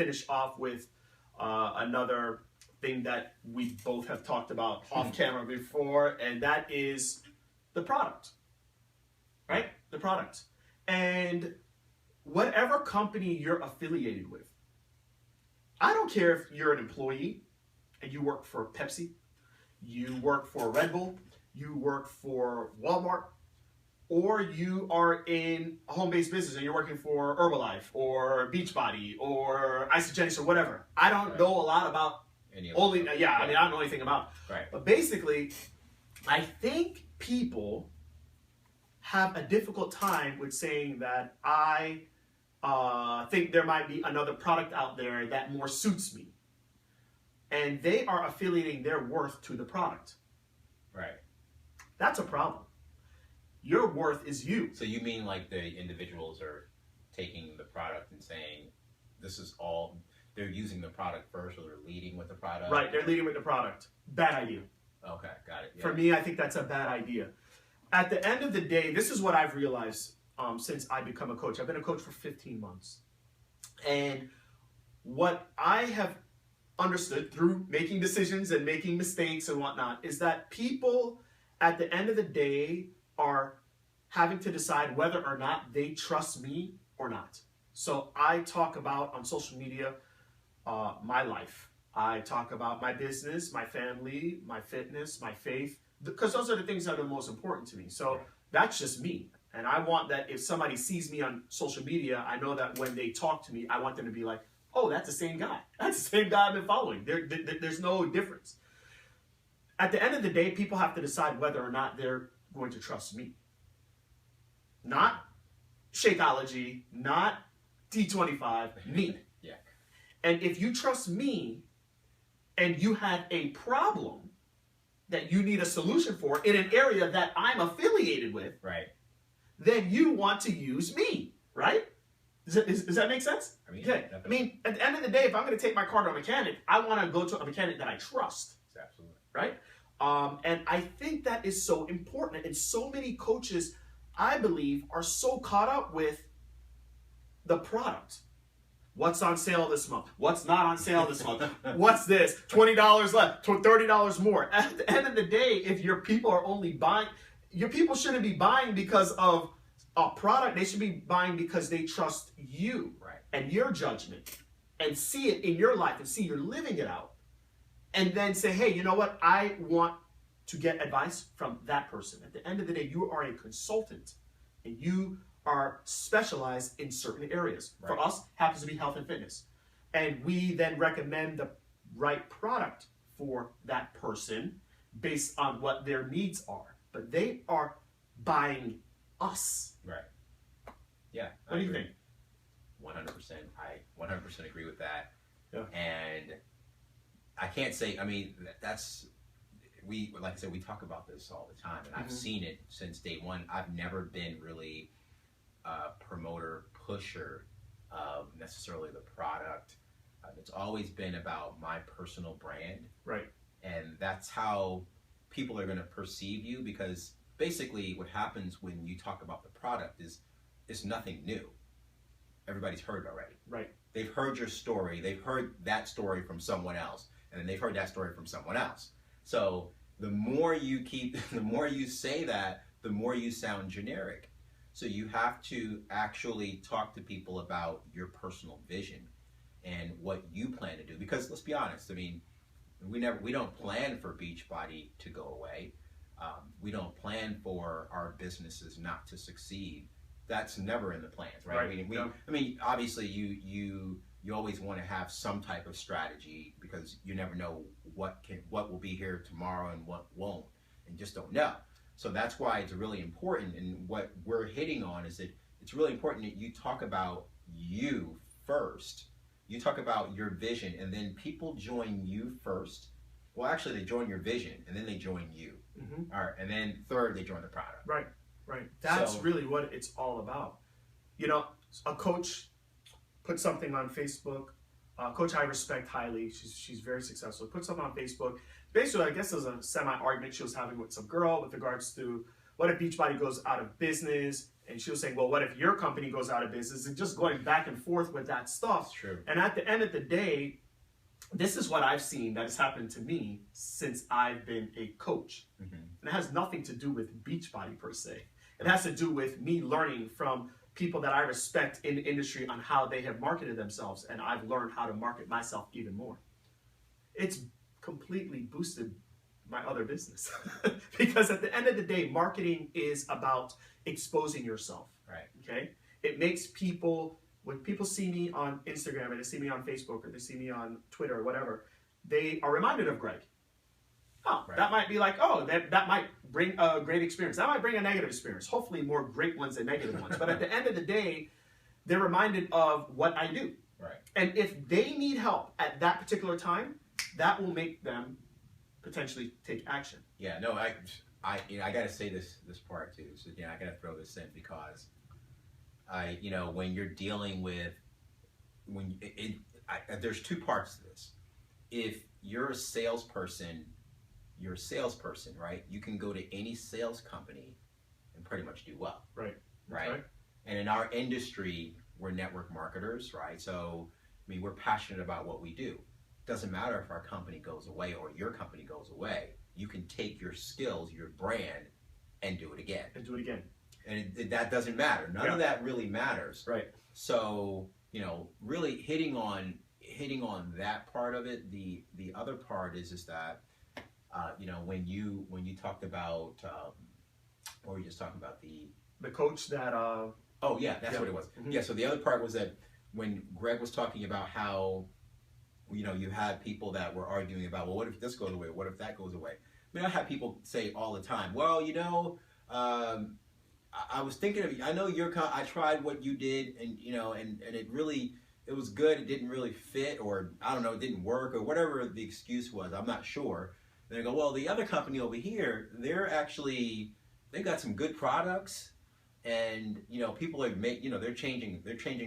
finish off with another thing that we both have talked about off camera before, and that is the product, right? The product. And whatever company you're affiliated with, I don't care if you're an employee and you work for Pepsi, you work for Red Bull, you work for Walmart, or you are in a home-based business and you're working for Herbalife or Beachbody or Isagenix or whatever. I don't know a lot about I mean, I don't know anything about it. Right. But basically, I think people have a difficult time with saying that I think there might be another product out there that more suits me. And they are affiliating their worth to the product. Right. That's a problem. Your worth is you. So you mean like the individuals are taking the product and saying, this is all, they're using the product first, or they're leading with the product? Right, they're leading with the product. Bad idea. Okay, got it. Yeah. For me, I think that's a bad idea. At the end of the day, this is what I've realized since I become a coach. I've been a coach for 15 months. And what I have understood through making decisions and making mistakes and whatnot is that people, at the end of the day, are having to decide whether or not they trust me or not. So I talk about on social media my life. I talk about my business, my family, my fitness, my faith, because those are the things that are the most important to me. So that's just me. And I want that if somebody sees me on social media, I know that when they talk to me, I want them to be like, oh, that's the same guy. That's the same guy I've been following. There's no difference. At the end of the day, people have to decide whether or not they're going to trust me. Not Shakeology, not D25, me. Yeah. And if you trust me and you have a problem that you need a solution for in an area that I'm affiliated with, right, then you want to use me, right? Does that make sense? I mean, okay. I mean, at the end of the day, if I'm going to take my car to a mechanic, I want to go to a mechanic that I trust. Absolutely. Right? And I think that is so important. And so many coaches, I believe, are so caught up with the product. What's on sale this month? What's not on sale this month? What's this? $20 less, $30 more. At the end of the day, if your people are only buying, your people shouldn't be buying because of a product. They should be buying because they trust you, right, and your judgment, and see it in your life and see you're living it out. And then say, hey, you know what? I want to get advice from that person. At the end of the day, you are a consultant and you are specialized in certain areas. Right. For us, happens to be health and fitness. And we then recommend the right product for that person based on what their needs are. But they are buying us. Right. Yeah. What do you think? 100%. I 100% agree with that. Yeah. And I can't say, I mean, that's, like I said, we talk about this all the time, and I've seen it since day one. I've never been really a promoter, pusher of necessarily the product. It's always been about my personal brand. Right. And that's how people are going to perceive you, because basically what happens when you talk about the product is it's nothing new. Everybody's heard it already. Right. They've heard your story. They've heard that story from someone else. And then they've heard that story from someone else. So the more you the more you say that, the more you sound generic. So you have to actually talk to people about your personal vision and what you plan to do. Because let's be honest, I mean, we don't plan for Beachbody to go away. We don't plan for our businesses not to succeed. That's never in the plans, right? Right. I mean, obviously you always want to have some type of strategy, because you never know what will be here tomorrow and what won't, and just don't know. So that's why it's really important, and what we're hitting on is that it's really important that you talk about you first. You talk about your vision, and then people join you first. Well, actually, they join your vision, and then they join you. All right, and then third, they join the product. Right. Right. That's really what it's all about. You know, a coach put something on Facebook. Coach I respect highly. She's very successful. Put something on Facebook. Basically, I guess there's a semi-argument she was having with some girl with regards to what if Beachbody goes out of business And she was saying, well, what if your company goes out of business? And just going back and forth with that stuff. It's true. And at the end of the day, this is what I've seen that has happened to me since I've been a coach. Mm-hmm. And it has nothing to do with Beachbody per se. It has to do with me learning from people that I respect in the industry on how they have marketed themselves. And I've learned how to market myself even more. It's completely boosted my other business. Because at the end of the day, marketing is about exposing yourself. Right. Okay? It makes people, when people see me on Instagram and they see me on Facebook or they see me on Twitter or whatever, they are reminded of Greg. Oh, Right. that might be like, oh, that might bring a great experience. That might bring a negative experience. Hopefully more great ones than negative ones. But at the end of the day, they're reminded of what I do. Right. And if they need help at that particular time, that will make them potentially take action. Yeah, no, I got to say this part too. So I got to throw this in because when you're dealing with there's two parts to this. If you're a salesperson, right? You can go to any sales company and pretty much do well. Right. Right. Right. And in our industry, we're network marketers, right? So, we're passionate about what we do. Doesn't matter if our company goes away or your company goes away. You can take your skills, your brand, and do it again. And that doesn't matter. None of that really matters. Right. So, really hitting on that part of it. The other part is that, when you talked about, what were you just talking about? The coach that. Oh yeah, that's what it was. Mm-hmm. Yeah. So the other part was that when Greg was talking about how, you had people that were arguing about, well, what if this goes away? What if that goes away? I have people say all the time, well, I was thinking of you. I know I tried what you did, and and it was good. It didn't really fit, or I don't know, it didn't work, or whatever the excuse was. I'm not sure. And they go, well, the other company over here, they got some good products, and people are they're changing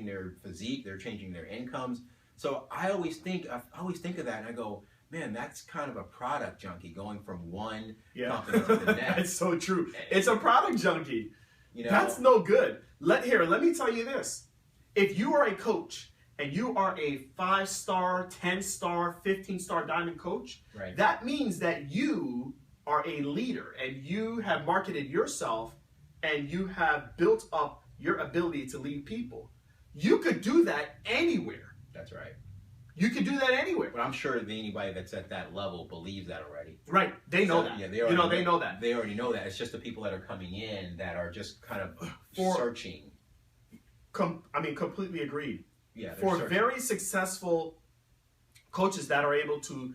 their physique, they're changing their incomes. So I always think of that, and I go, man, that's kind of a product junkie going from one company to the next. That's so true. It's a product junkie. You know? That's no good. Let me tell you this. If you are a coach and you are a 5-star, 10-star, 15-star diamond coach, right. That means that you are a leader and you have marketed yourself and you have built up your ability to lead people. You could do that anywhere. That's right. You can do that anywhere. But I'm sure that anybody that's at that level believes that already. They know that. Yeah, they know that. They already know that. It's just the people that are coming in that are just kind of searching. Completely agreed. Yeah. For searching. very successful coaches that are able to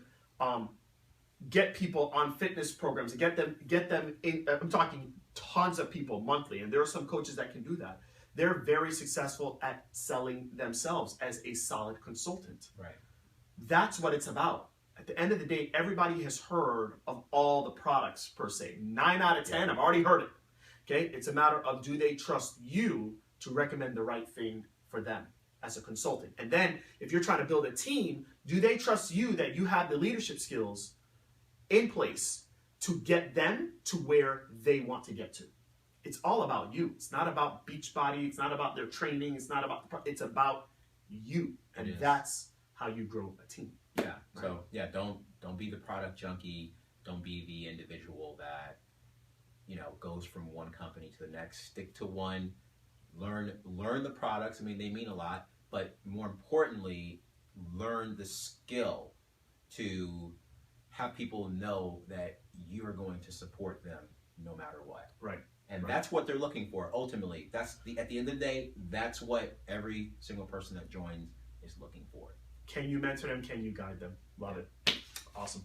get people on fitness programs, get them in. I'm talking tons of people monthly, and there are some coaches that can do that. They're very successful at selling themselves as a solid consultant. Right. That's what it's about. At the end of the day, everybody has heard of all the products per se. 9 out of 10 have already heard it. Okay? It's a matter of, do they trust you to recommend the right thing for them as a consultant? And then if you're trying to build a team, do they trust you that you have the leadership skills in place to get them to where they want to get to? It's all about you. It's not about Beachbody. It's not about their training. It's not about it's about you, and that's how you grow a team. Yeah. Right? So don't be the product junkie. Don't be the individual that goes from one company to the next. Stick to one. Learn the products. They mean a lot, but more importantly, learn the skill to have people know that you are going to support them no matter what. Right. And that's what they're looking for. Ultimately, at the end of the day, that's what every single person that joins is looking for. Can you mentor them? Can you guide them? Love it. Awesome.